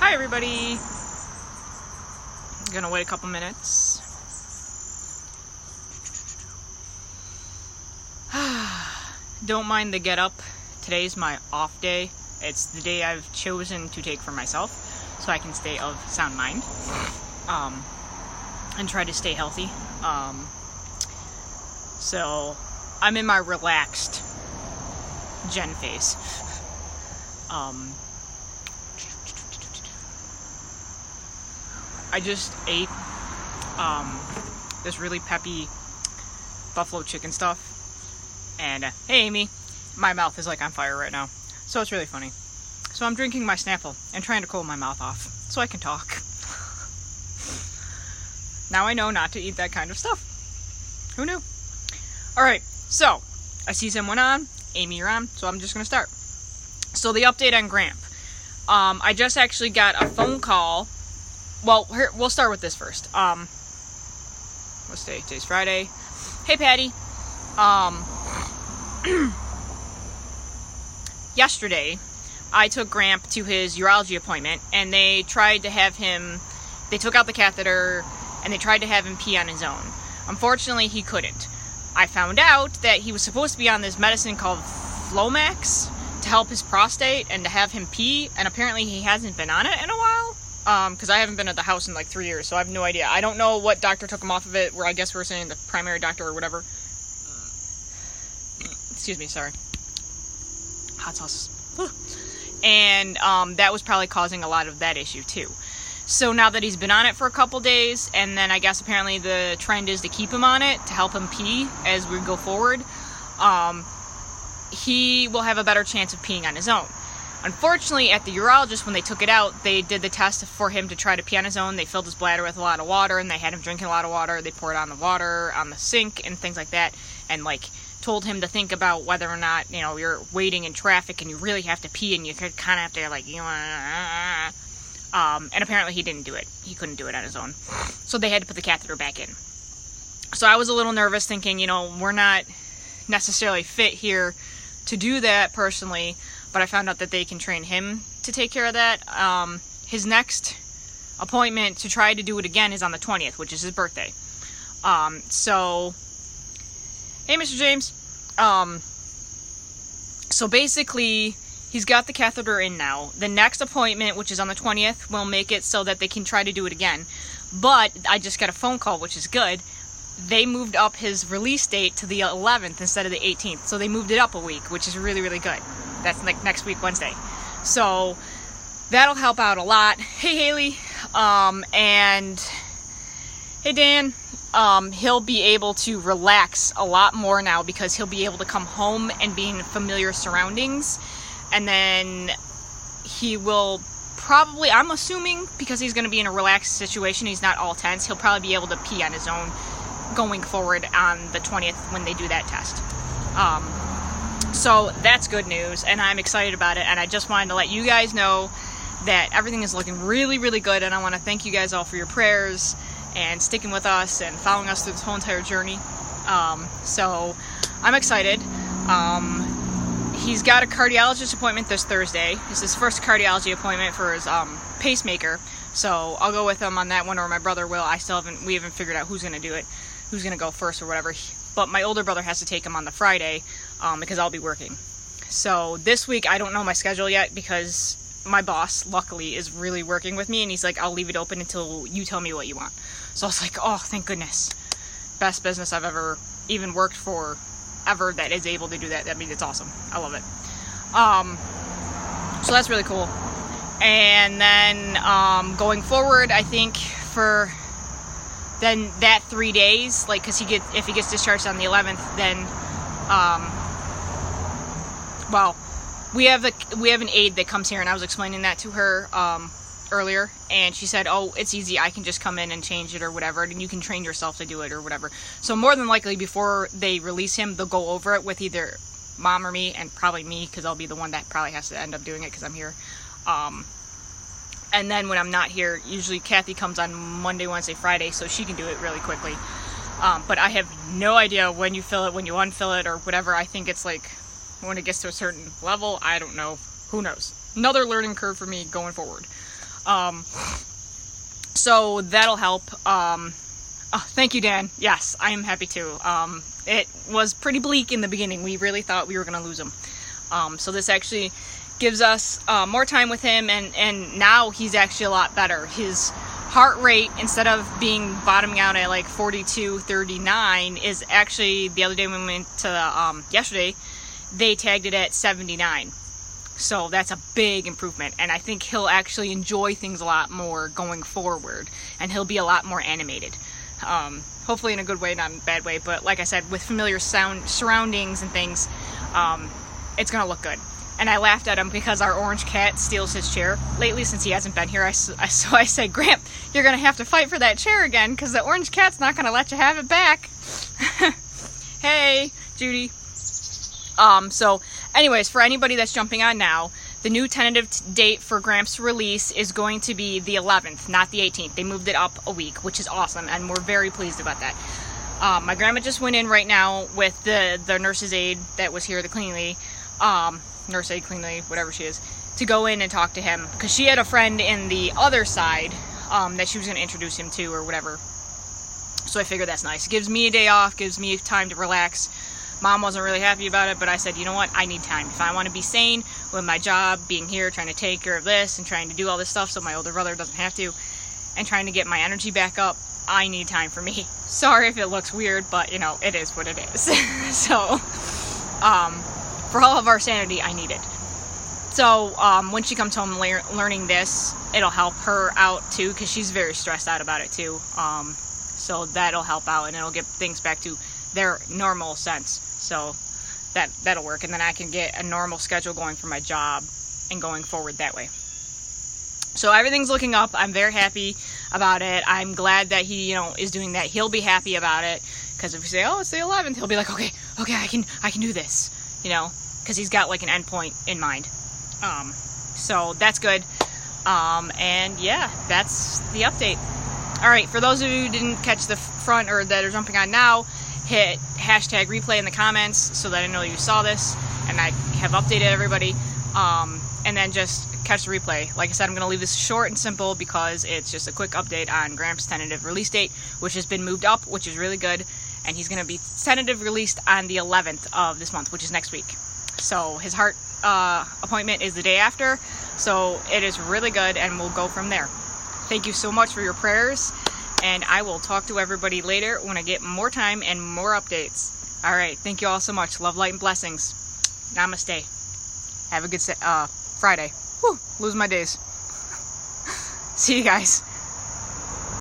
Hi everybody! I'm gonna wait a couple minutes. Don't mind the get up. Today's my off day. It's the day I've chosen to take for myself so I can stay of sound mind and try to stay healthy. So I'm in my relaxed Jen phase. I just ate this really peppy buffalo chicken stuff, and hey Amy, my mouth is like on fire right now, so it's really funny. So I'm drinking my Snapple and trying to cool my mouth off so I can talk. Now I know not to eat that kind of stuff. Who knew? Alright, so I see someone on. Amy, you're on, so I'm just gonna start. So the update on Gramp. I just actually got a phone call. Well, here, we'll start with this first. What's today? Today's Friday. Hey, Patty. Yesterday, I took Gramp to his urology appointment, and they tried to have him, they took out the catheter, and they tried to have him pee on his own. Unfortunately, he couldn't. I found out that he was supposed to be on this medicine called Flomax to help his prostate and to have him pee, and apparently he hasn't been on it in a while. Because I haven't been at the house in like 3 years, so I have no idea. I don't know what doctor took him off of it, where I guess we're saying the primary doctor or whatever. Excuse me, sorry. Hot sauces. And that was probably causing a lot of that issue too. So now that he's been on it for a couple days, and then I guess apparently the trend is to keep him on it to help him pee as we go forward, he will have a better chance of peeing on his own. Unfortunately, at the urologist, when they took it out, they did the test for him to try to pee on his own. They filled his bladder with a lot of water, and they had him drinking a lot of water. They poured on the water on the sink and things like that, and like told him to think about whether or not, you know, you're waiting in traffic and you really have to pee, and you kind of have to like, you know, and apparently he didn't do it. He couldn't do it on his own, so they had to put the catheter back in. So I was a little nervous, thinking, you know, we're not necessarily fit here to do that personally. But I found out that they can train him to take care of that. His next appointment to try to do it again is on the 20th, which is his birthday. So, hey, Mr. James. So basically, he's got the catheter in now. The next appointment, which is on the 20th, will make it so that they can try to do it again. But I just got a phone call, which is good. They moved up his release date to the 11th instead of the 18th. So they moved it up a week, which is really, really good. That's like next week, Wednesday. So that'll help out a lot. Hey, Haley. And hey, Dan. He'll be able to relax a lot more now because he'll be able to come home and be in familiar surroundings. And then he will probably, I'm assuming, because he's going to be in a relaxed situation, he's not all tense, he'll probably be able to pee on his own going forward on the 20th when they do that test. So that's good news, and I'm excited about it, and I just wanted to let you guys know that everything is looking really, really good, and I want to thank you guys all for your prayers and sticking with us and following us through this whole entire journey. So I'm excited. He's got a cardiologist appointment this Thursday. It's his first cardiology appointment for his pacemaker, so I'll go with him on that one, or my brother will. We haven't figured out who's going to do it, who's going to go first or whatever. But my older brother has to take him on the Friday because I'll be working. So this week I don't know my schedule yet because my boss, luckily, is really working with me, and he's like, I'll leave it open until you tell me what you want. So I was like, oh, thank goodness. Best business I've ever even worked for ever that is able to do that. I mean, it's awesome. I love it. So that's really cool. And then going forward, I think for then that 3 days, like, because if he gets discharged on the 11th, then well, we have an aide that comes here, and I was explaining that to her earlier, and she said, oh, it's easy, I can just come in and change it or whatever, and you can train yourself to do it or whatever. So more than likely, before they release him, they'll go over it with either mom or me, and probably me, because I'll be the one that probably has to end up doing it because I'm here. And then when I'm not here, usually Kathy comes on Monday, Wednesday, Friday, so she can do it really quickly. But I have no idea when you fill it, when you unfill it, or whatever. I think it's like when it gets to a certain level, I don't know. Who knows? Another learning curve for me going forward. So that'll help. Thank you, Dan. Yes, I am happy too. It was pretty bleak in the beginning. We really thought we were going to lose him. So this actually gives us more time with him, and now he's actually a lot better. His heart rate, instead of being bottoming out at like 42, 39, is actually, the other day when we went to yesterday, they tagged it at 79. So that's a big improvement, and I think he'll actually enjoy things a lot more going forward, and he'll be a lot more animated. Hopefully in a good way, not in a bad way, but like I said, with familiar surroundings and things, it's gonna look good. And I laughed at him because our orange cat steals his chair lately since he hasn't been here. So I said, Gramp, you're gonna have to fight for that chair again because the orange cat's not gonna let you have it back. Hey, Judy. So anyways, for anybody that's jumping on now, the new tentative date for Gramp's release is going to be the 11th, not the 18th. They moved it up a week, which is awesome, and we're very pleased about that. My grandma just went in right now with the nurse's aide that was here, the cleaning lady, nurse aide, cleaning lady, whatever she is, to go in and talk to him, because she had a friend in the other side that she was going to introduce him to or whatever. So I figured that's nice. It gives me a day off, gives me time to relax. Mom wasn't really happy about it, but I said, you know what, I need time. If I want to be sane with my job, being here, trying to take care of this, and trying to do all this stuff so my older brother doesn't have to, and trying to get my energy back up, I need time for me. Sorry if it looks weird, but, you know, it is what it is. So, for all of our sanity, I need it. So, when she comes home learning this, it'll help her out, too, because she's very stressed out about it, too. So that'll help out, and it'll get things back to their normal sense. So that'll work, and then I can get a normal schedule going for my job and going forward that way. So everything's looking up. I'm very happy about it. I'm glad that he, is doing that. He'll be happy about it, because if we say, oh, it's the 11th, he'll be like, okay, I can do this, because he's got like an endpoint in mind. So that's good. And yeah, that's the update. All right, for those of you who didn't catch the front or that are jumping on now, hit hashtag replay in the comments so that I know you saw this and I have updated everybody. And then just catch the replay. Like I said, I'm going to leave this short and simple because it's just a quick update on Gramp's tentative release date, which has been moved up, which is really good. And he's going to be tentative released on the 11th of this month, which is next week. So his heart appointment is the day after. So it is really good, and we'll go from there. Thank you so much for your prayers. And I will talk to everybody later when I get more time and more updates. All right. Thank you all so much. Love, light, and blessings. Namaste. Have a good Friday. Whew, lose my days. See you guys.